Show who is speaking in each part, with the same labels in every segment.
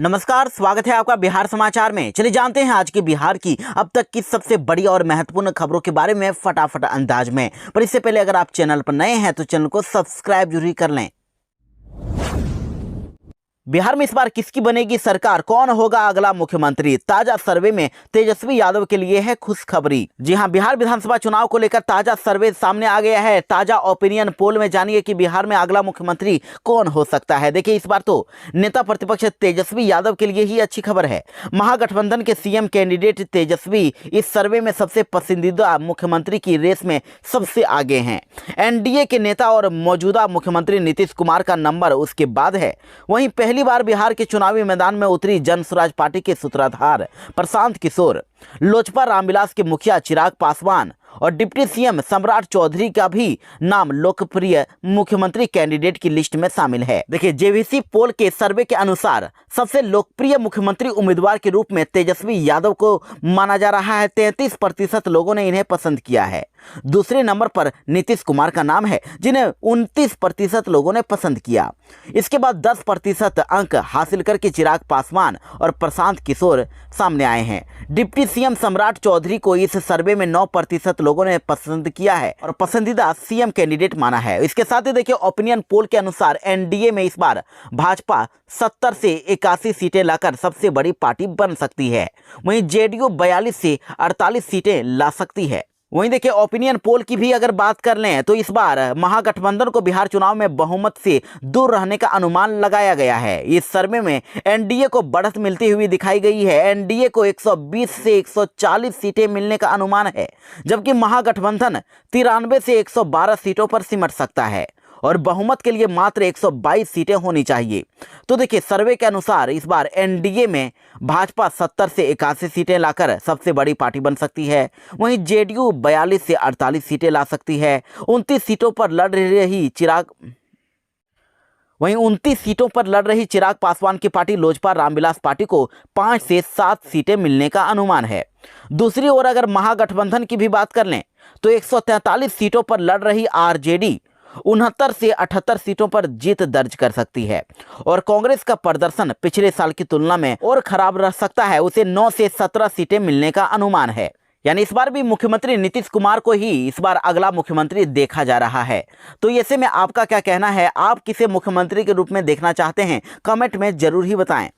Speaker 1: नमस्कार, स्वागत है आपका बिहार समाचार में। चलिए जानते हैं आज की बिहार की अब तक की सबसे बड़ी और महत्वपूर्ण खबरों के बारे में फटाफट अंदाज में। पर इससे पहले अगर आप चैनल पर नए हैं तो चैनल को सब्सक्राइब जरूर कर लें। बिहार में इस बार किसकी बनेगी सरकार, कौन होगा अगला मुख्यमंत्री? ताजा सर्वे में तेजस्वी यादव के लिए है खुशखबरी। जी हां, बिहार विधानसभा चुनाव को लेकर ताजा सर्वे सामने आ गया है। ताजा ओपिनियन पोल में जानिए कि बिहार में अगला मुख्यमंत्री कौन हो सकता है। देखिए, इस बार तो नेता प्रतिपक्ष तेजस्वी यादव के लिए ही अच्छी खबर है। महागठबंधन के सीएम कैंडिडेट तेजस्वी इस सर्वे में सबसे पसंदीदा मुख्यमंत्री की रेस में सबसे आगे हैं। एनडीए के नेता और मौजूदा मुख्यमंत्री नीतीश कुमार का नंबर उसके बाद है। वहीं पहली बार बिहार के चुनावी मैदान में उतरी जन स्वराज पार्टी के सूत्रधार प्रशांत किशोर, लोजपा रामविलास के मुखिया चिराग पासवान और डिप्टी सीएम सम्राट चौधरी का भी नाम लोकप्रिय मुख्यमंत्री कैंडिडेट की लिस्ट में शामिल है। देखिए, जेवीसी पोल के सर्वे के अनुसार सबसे लोकप्रिय मुख्यमंत्री उम्मीदवार के रूप में तेजस्वी यादव को माना जा रहा है। 33% लोगों ने इन्हें पसंद किया है। दूसरे नंबर पर नीतीश कुमार का नाम है, जिन्हें 29% लोगों ने पसंद किया। इसके बाद 10% अंक हासिल करके चिराग पासवान और प्रशांत किशोर सामने आए हैं। डिप्टी सीएम सम्राट चौधरी को इस सर्वे में 9% लोगों ने पसंद किया है और पसंदीदा सीएम कैंडिडेट माना है। इसके साथ ही देखिए, ओपिनियन पोल के अनुसार एनडीए में इस बार भाजपा 70 से 81 सीटें लाकर सबसे बड़ी पार्टी बन सकती है। वहीं जेडीयू 42 से 48 सीटें ला सकती है। वहीं देखिए, ओपिनियन पोल की भी अगर बात कर लें तो इस बार महागठबंधन को बिहार चुनाव में बहुमत से दूर रहने का अनुमान लगाया गया है। इस सर्वे में एनडीए को बढ़त मिलती हुई दिखाई गई है। एनडीए को 120 से 140 सीटें मिलने का अनुमान है, जबकि महागठबंधन 93 से 112 सीटों पर सिमट सकता है और बहुमत के लिए मात्र 122 सीटें होनी चाहिए। तो देखिए, सर्वे के अनुसार इस बार एनडीए में भाजपा 70 से 81 सीटें लाकर सबसे बड़ी पार्टी बन सकती है। वहीं जेडीयू 42 से 48 सीटें ला सकती है। 29 सीटों पर लड़ रही चिराग पासवान की पार्टी लोजपा रामविलास पार्टी को 5 से 7 सीटें मिलने का अनुमान है। दूसरी ओर अगर महागठबंधन की भी बात कर लें तो 143 सीटों पर लड़ रही आरजेडी 69 से 78 सीटों पर जीत दर्ज कर सकती है और कांग्रेस का प्रदर्शन पिछले साल की तुलना में और खराब रह सकता है। उसे 9 से 17 सीटें मिलने का अनुमान है। यानी इस बार भी मुख्यमंत्री नीतीश कुमार को ही इस बार अगला मुख्यमंत्री देखा जा रहा है। तो ऐसे में आपका क्या कहना है? आप किसे मुख्यमंत्री के रूप में देखना चाहते हैं? कमेंट में जरूर ही बताएं।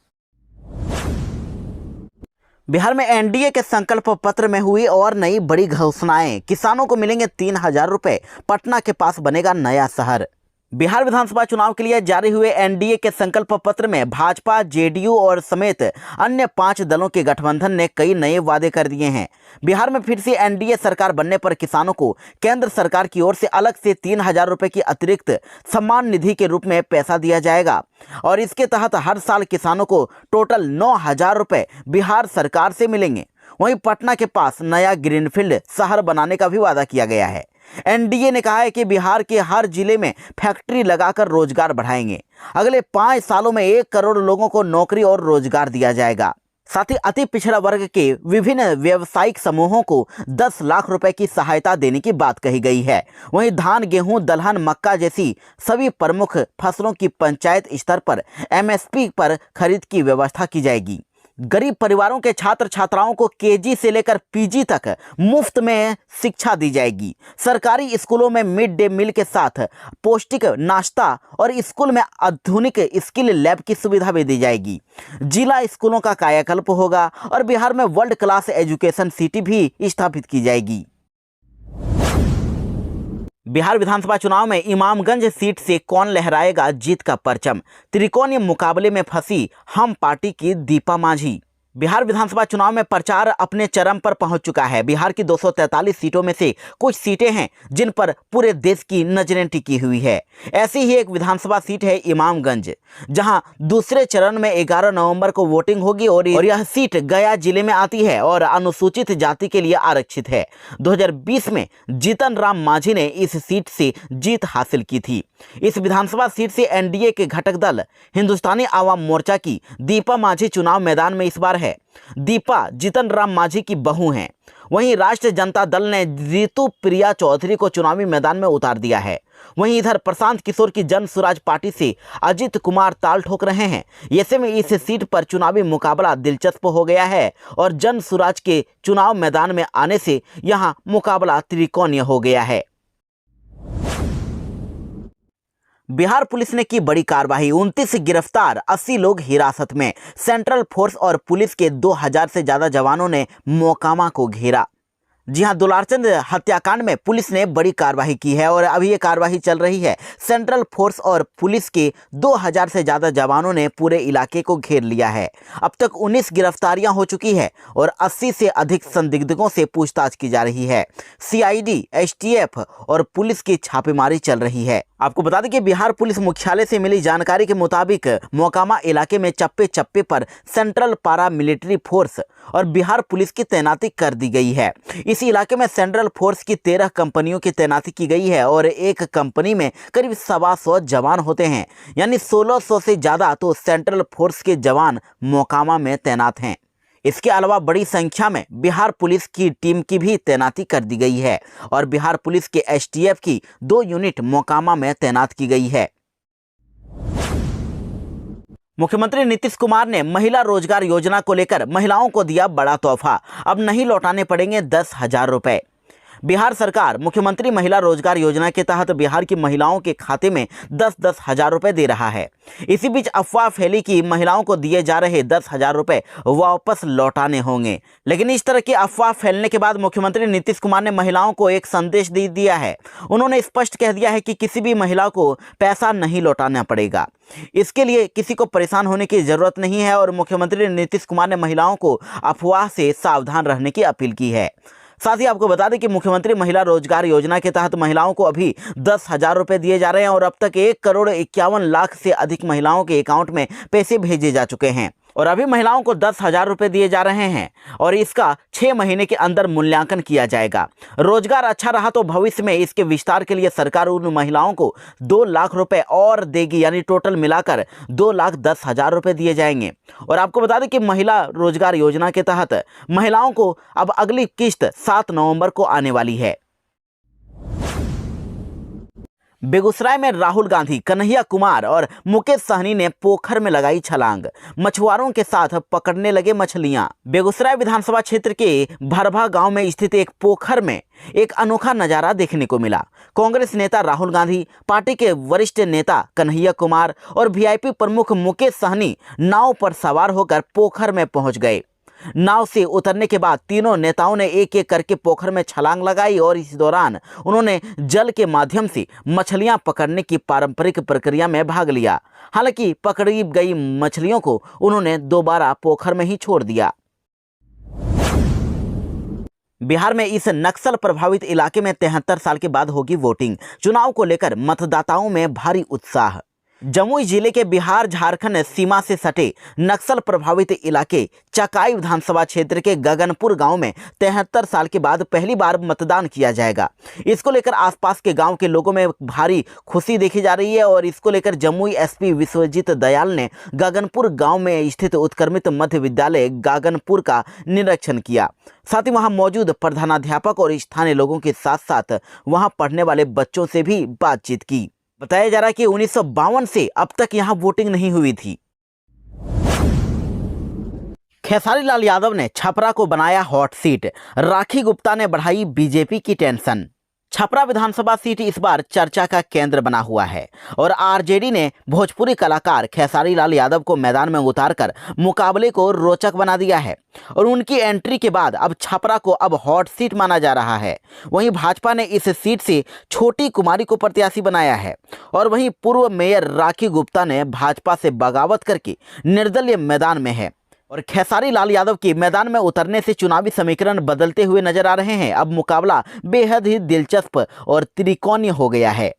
Speaker 1: बिहार में एनडीए के संकल्प पत्र में हुई और नई बड़ी घोषणाएं। किसानों को मिलेंगे 3000 रुपए। पटना के पास बनेगा नया शहर। बिहार विधानसभा चुनाव के लिए जारी हुए एनडीए के संकल्प पत्र में भाजपा, जेडीयू और समेत अन्य 5 दलों के गठबंधन ने कई नए वादे कर दिए हैं। बिहार में फिर से एनडीए सरकार बनने पर किसानों को केंद्र सरकार की ओर से अलग से 3000 रुपए की अतिरिक्त सम्मान निधि के रूप में पैसा दिया जाएगा और इसके तहत हर साल किसानों को टोटल 9000 रुपए बिहार सरकार से मिलेंगे। वहीं पटना के पास नया ग्रीनफील्ड शहर बनाने का भी वादा किया गया है। एनडीए ने कहा है कि बिहार के हर जिले में फैक्ट्री लगाकर रोजगार बढ़ाएंगे। अगले 5 सालों में 1 करोड़ लोगों को नौकरी और रोजगार दिया जाएगा। साथ ही अति पिछड़ा वर्ग के विभिन्न व्यावसायिक समूहों को 10 लाख रुपए की सहायता देने की बात कही गई है। वहीं धान, गेहूं, दलहन, मक्का जैसी सभी प्रमुख फसलों की पंचायत स्तर पर एमएसपी पर खरीद की व्यवस्था की जाएगी। गरीब परिवारों के छात्र छात्राओं को केजी से लेकर पीजी तक मुफ्त में शिक्षा दी जाएगी। सरकारी स्कूलों में मिड डे मील के साथ पौष्टिक नाश्ता और स्कूल में आधुनिक स्किल लैब की सुविधा भी दी जाएगी। जिला स्कूलों का कायाकल्प होगा और बिहार में वर्ल्ड क्लास एजुकेशन सिटी भी स्थापित की जाएगी। बिहार विधानसभा चुनाव में इमामगंज सीट से कौन लहराएगा जीत का परचम? त्रिकोणीय मुकाबले में फंसी हम पार्टी की दीपा मांझी। बिहार विधानसभा चुनाव में प्रचार अपने चरम पर पहुंच चुका है। बिहार की 243 सीटों में से कुछ सीटें हैं जिन पर पूरे देश की नजरें टिकी हुई है। ऐसी ही एक विधानसभा सीट है इमामगंज, जहां दूसरे चरण में 11 नवंबर को वोटिंग होगी और यह सीट गया जिले में आती है और अनुसूचित जाति के लिए आरक्षित है। 2020 में जीतन राम मांझी ने इस सीट से जीत हासिल की थी। इस विधानसभा सीट से एनडीए के घटक दल हिंदुस्तानी आवाम मोर्चा की दीपा मांझी चुनाव मैदान में इस बार है। दीपा जीतन राम मांझी की बहू हैं। वहीं राष्ट्रीय जनता दल ने रितु प्रिया चौधरी को चुनावी मैदान में उतार दिया है। वहीं इधर प्रशांत किशोर की जन स्वराज पार्टी से अजित कुमार ताल ठोक रहे हैं। ऐसे में इस सीट पर चुनावी मुकाबला दिलचस्प हो गया है और जन स्वराज के चुनाव मैदान में आने से यहां मुकाबला त्रिकोणीय हो गया है। बिहार पुलिस ने की बड़ी कार्रवाई, 29 गिरफ्तार, 80 लोग हिरासत में। सेंट्रल फोर्स और पुलिस के 2000 से ज्यादा जवानों ने मोकामा को घेरा। जी हां, दुलारचंद हत्याकांड में पुलिस ने बड़ी कार्रवाई की है और अभी ये कार्रवाई चल रही है। सेंट्रल फोर्स और पुलिस के 2000 से ज़्यादा जवानों ने पूरे इलाके को घेर लिया है। अब तक 19 गिरफ्तारियां हो चुकी है और 80 से अधिक संदिग्धों से पूछताछ की जा रही है। सीआईडी, एसटीएफ और पुलिस की छापेमारी चल रही है। आपको बता दें कि बिहार पुलिस मुख्यालय से मिली जानकारी के मुताबिक मोकामा इलाके में चप्पे चप्पे पर सेंट्रल पारा मिलिट्री फोर्स और बिहार पुलिस की तैनाती कर दी गई है। इस इलाके में सेंट्रल फोर्स की 13 कंपनियों की तैनाती की गई है और एक कंपनी में करीब 125 जवान होते हैं, यानी 1600 से ज़्यादा तो सेंट्रल फोर्स के जवान मोकामा में तैनात हैं। इसके अलावा बड़ी संख्या में बिहार पुलिस की टीम की भी तैनाती कर दी गई है और बिहार पुलिस के एसटीएफ की 2 यूनिट मोकामा में तैनात की गई है। मुख्यमंत्री नीतीश कुमार ने महिला रोजगार योजना को लेकर महिलाओं को दिया बड़ा तोहफा। अब नहीं लौटाने पड़ेंगे 10,000 रुपए। बिहार सरकार मुख्यमंत्री महिला रोजगार योजना के तहत बिहार की महिलाओं के खाते में 10-10 हजार रुपए दे रहा है। इसी बीच अफवाह फैली कि महिलाओं को दिए जा रहे 10,000 रुपए वापस लौटाने होंगे, लेकिन इस तरह की अफवाह फैलने के बाद मुख्यमंत्री नीतीश कुमार ने महिलाओं को एक संदेश दे दिया है। उन्होंने स्पष्ट कह दिया है कि किसी भी महिला को पैसा नहीं लौटाना पड़ेगा। इसके लिए किसी को परेशान होने की जरूरत नहीं है और मुख्यमंत्री नीतीश कुमार ने महिलाओं को अफवाह से सावधान रहने की अपील की है। साथ ही आपको बता दें कि मुख्यमंत्री महिला रोजगार योजना के तहत महिलाओं को अभी 10,000 रुपए दिए जा रहे हैं और अब तक 1,51,00,000 से अधिक महिलाओं के अकाउंट में पैसे भेजे जा चुके हैं और अभी महिलाओं को 10,000 रुपए दिए जा रहे हैं और इसका 6 महीने के अंदर मूल्यांकन किया जाएगा। रोजगार अच्छा रहा तो भविष्य में इसके विस्तार के लिए सरकार उन महिलाओं को 2 लाख रुपए और देगी, यानी टोटल मिलाकर 2,10,000 रुपए दिए जाएंगे। और आपको बता दें कि महिला रोजगार योजना के तहत महिलाओं को अब अगली किस्त 7 नवंबर को आने वाली है। बेगूसराय में राहुल गांधी, कन्हैया कुमार और मुकेश सहनी ने पोखर में लगाई छलांग, मछुआरों के साथ पकड़ने लगे मछलियां। बेगूसराय विधानसभा क्षेत्र के भरभा गांव में स्थित एक पोखर में एक अनोखा नजारा देखने को मिला। कांग्रेस नेता राहुल गांधी, पार्टी के वरिष्ठ नेता कन्हैया कुमार और वीआईपी प्रमुख मुकेश सहनी नाव पर सवार होकर पोखर में पहुंच गए। नाव से उतरने के बाद तीनों नेताओं ने एक एक करके पोखर में छलांग लगाई और इस दौरान उन्होंने जल के माध्यम से मछलियां पकड़ने की पारंपरिक प्रक्रिया में भाग लिया। हालांकि पकड़ी गई मछलियों को उन्होंने दोबारा पोखर में ही छोड़ दिया। बिहार में इस नक्सल प्रभावित इलाके में 73 साल के बाद होगी वोटिंग। चुनाव को लेकर मतदाताओं में भारी उत्साह। जमुई जिले के बिहार झारखंड सीमा से सटे नक्सल प्रभावित इलाके चकाई विधानसभा क्षेत्र के गगनपुर गांव में 73 साल के बाद पहली बार मतदान किया जाएगा। इसको लेकर आसपास के गांव के लोगों में भारी खुशी देखी जा रही है और इसको लेकर जमुई एसपी विश्वजीत दयाल ने गगनपुर गांव में स्थित उत्क्रमित मध्य विद्यालय गगनपुर का निरीक्षण किया। साथ ही वहां मौजूद प्रधानाध्यापक और स्थानीय लोगों के साथ साथ वहां पढ़ने वाले बच्चों से भी बातचीत की। बताया जा रहा है कि 1952 से अब तक यहां वोटिंग नहीं हुई थी। खेसारी लाल यादव ने छपरा को बनाया हॉट सीट, राखी गुप्ता ने बढ़ाई बीजेपी की टेंशन। छपरा विधानसभा सीट इस बार चर्चा का केंद्र बना हुआ है और आरजेडी ने भोजपुरी कलाकार खेसारी लाल यादव को मैदान में उतारकर मुकाबले को रोचक बना दिया है और उनकी एंट्री के बाद अब छपरा को अब हॉट सीट माना जा रहा है। वहीं भाजपा ने इस सीट से छोटी कुमारी को प्रत्याशी बनाया है और वहीं पूर्व मेयर राखी गुप्ता ने भाजपा से बगावत करके निर्दलीय मैदान में है और खेसारी लाल यादव के मैदान में उतरने से चुनावी समीकरण बदलते हुए नजर आ रहे हैं। अब मुकाबला बेहद ही दिलचस्प और त्रिकोणीय हो गया है।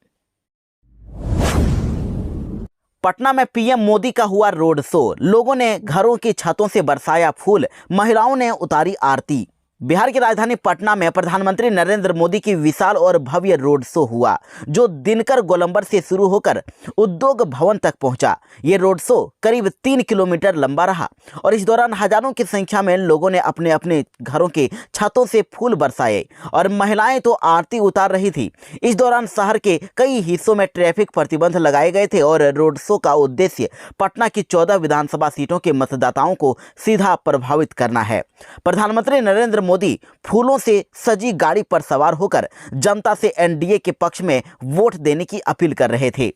Speaker 1: पटना में पीएम मोदी का हुआ रोड शो, लोगों ने घरों की छतों से बरसाया फूल, महिलाओं ने उतारी आरती। बिहार की राजधानी पटना में प्रधानमंत्री नरेंद्र मोदी की विशाल और भव्य रोड शो हुआ, जो दिनकर गोलंबर से शुरू होकर उद्योग भवन तक पहुंचा। ये रोड शो करीब 3 किलोमीटर लंबा रहा और इस दौरान हजारों की संख्या में लोगों ने अपने अपने घरों के छतों से फूल बरसाए और महिलाएं तो आरती उतार रही थी। इस दौरान शहर के कई हिस्सों में ट्रैफिक प्रतिबंध लगाए गए थे और रोड शो का उद्देश्य पटना की 14 विधानसभा सीटों के मतदाताओं को सीधा प्रभावित करना है। प्रधानमंत्री नरेंद्र मोदी फूलों से सजी गाड़ी पर सवार होकर जनता से एनडीए के पक्ष में वोट देने की अपील कर रहे थे।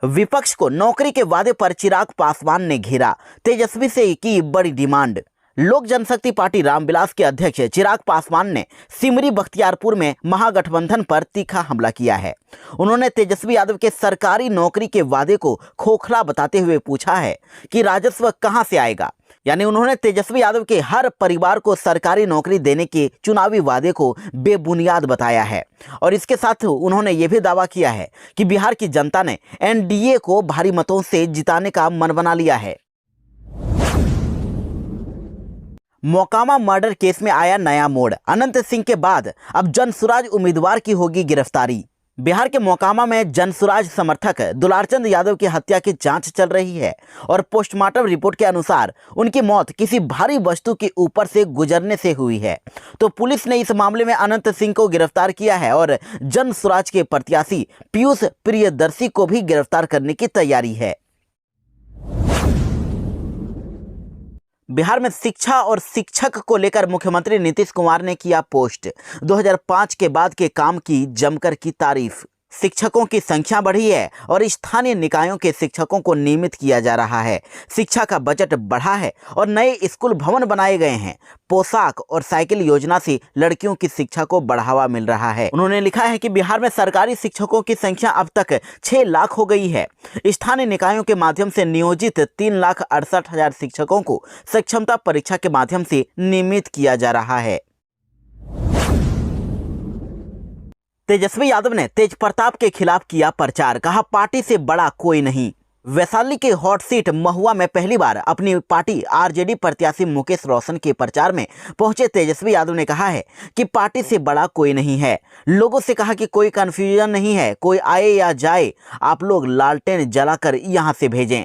Speaker 1: विपक्ष को नौकरी के वादे पर चिराग पासवान ने घेरा, तेजस्वी से की बड़ी डिमांड। लोक जनशक्ति पार्टी रामविलास के अध्यक्ष चिराग पासवान ने सिमरी बख्तियारपुर में महागठबंधन पर तीखा हमला किया है। उन्होंने तेजस्वी यादव के सरकारी नौकरी के वादे को खोखला बताते हुए पूछा है कि राजस्व कहां से आएगा। यानी उन्होंने तेजस्वी यादव के हर परिवार को सरकारी नौकरी देने के चुनावी वादे को बेबुनियाद बताया है और इसके साथ उन्होंने ये भी दावा किया है कि बिहार की जनता ने एनडीए को भारी मतों से जिताने का मन बना लिया है। मोकामा मर्डर केस में आया नया मोड़, अनंत सिंह के बाद अब जनसुराज उम्मीदवार की होगी गिरफ्तारी। बिहार के मोकामा में जनसुराज समर्थक दुलारचंद यादव की हत्या की जांच चल रही है और पोस्टमार्टम रिपोर्ट के अनुसार उनकी मौत किसी भारी वस्तु के ऊपर से गुजरने से हुई है। तो पुलिस ने इस मामले में अनंत सिंह को गिरफ्तार किया है और जनसुराज के प्रत्याशी पीयूष प्रियदर्शी को भी गिरफ्तार करने की तैयारी है। बिहार में शिक्षा और शिक्षक को लेकर मुख्यमंत्री नीतीश कुमार ने किया पोस्ट। 2005 के बाद के काम की जमकर की तारीफ। शिक्षकों की संख्या बढ़ी है और स्थानीय निकायों के शिक्षकों को नियमित किया जा रहा है। शिक्षा का बजट बढ़ा है और नए स्कूल भवन बनाए गए हैं। पोशाक और साइकिल योजना से लड़कियों की शिक्षा को बढ़ावा मिल रहा है। उन्होंने लिखा है कि बिहार में सरकारी शिक्षकों की संख्या अब तक 6 लाख हो गई है। स्थानीय निकायों के माध्यम से नियोजित 3,68,000 शिक्षकों को सक्षमता परीक्षा के माध्यम से नियमित किया जा रहा है। तेजस्वी यादव ने तेज प्रताप के खिलाफ किया प्रचार, कहा पार्टी से बड़ा कोई नहीं। वैशाली के हॉट सीट महुआ में पहली बार अपनी पार्टी आरजेडी प्रत्याशी मुकेश रोशन के प्रचार में पहुंचे तेजस्वी यादव ने कहा है कि पार्टी से बड़ा कोई नहीं है। लोगों से कहा कि कोई कंफ्यूजन नहीं है, कोई आए या जाए, आप लोग लालटेन जलाकर यहां से भेजें।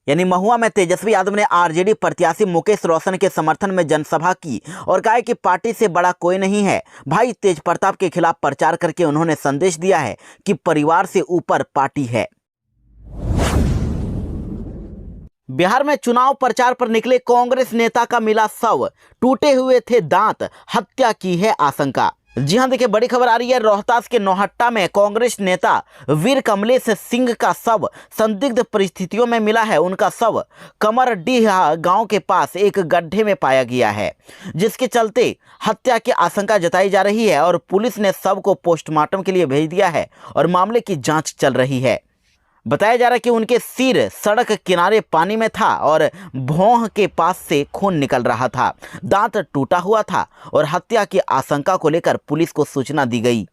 Speaker 1: यानी महुआ में तेजस्वी यादव ने आरजेडी प्रत्याशी मुकेश रोशन के समर्थन में जनसभा की और कहा कि पार्टी से बड़ा कोई नहीं है। भाई तेज प्रताप के खिलाफ प्रचार करके उन्होंने संदेश दिया है कि परिवार से ऊपर पार्टी है। बिहार में चुनाव प्रचार पर निकले कांग्रेस नेता का मिला शव, टूटे हुए थे दांत, हत्या की है आशंका। जी हां, देखिए बड़ी खबर आ रही है। रोहतास के नौहट्टा में कांग्रेस नेता वीर कमलेश सिंह का शव संदिग्ध परिस्थितियों में मिला है। उनका शव कमरडीह गांव के पास एक गड्ढे में पाया गया है, जिसके चलते हत्या की आशंका जताई जा रही है और पुलिस ने शव को पोस्टमार्टम के लिए भेज दिया है और मामले की जांच चल रही है। बताया जा रहा है कि उनके सिर सड़क किनारे पानी में था और भौं के पास से खून निकल रहा था, दांत टूटा हुआ था और हत्या की आशंका को लेकर पुलिस को सूचना दी गई।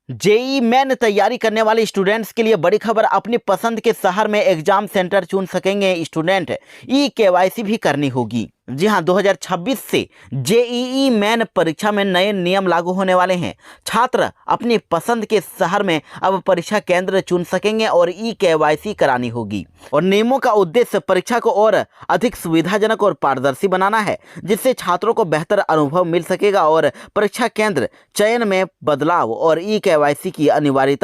Speaker 1: जेईई मेन तैयारी करने वाले स्टूडेंट्स के लिए बड़ी खबर, अपनी पसंद के शहर में एग्जाम सेंटर चुन सकेंगे स्टूडेंट। ई-केवाईसी भी करनी होगी। जी हां, 2026 से जेईई मेन परीक्षा में नए नियम लागू होने वाले हैं। छात्र अपनी पसंद के शहर में अब परीक्षा केंद्र चुन सकेंगे और ई-केवाईसी करानी होगी और नियमों का उद्देश्य परीक्षा को और अधिक सुविधाजनक और पारदर्शी बनाना है, जिससे छात्रों को बेहतर अनुभव मिल सकेगा और परीक्षा केंद्र चयन में बदलाव और ई-केवाईसी की अनिवार्यता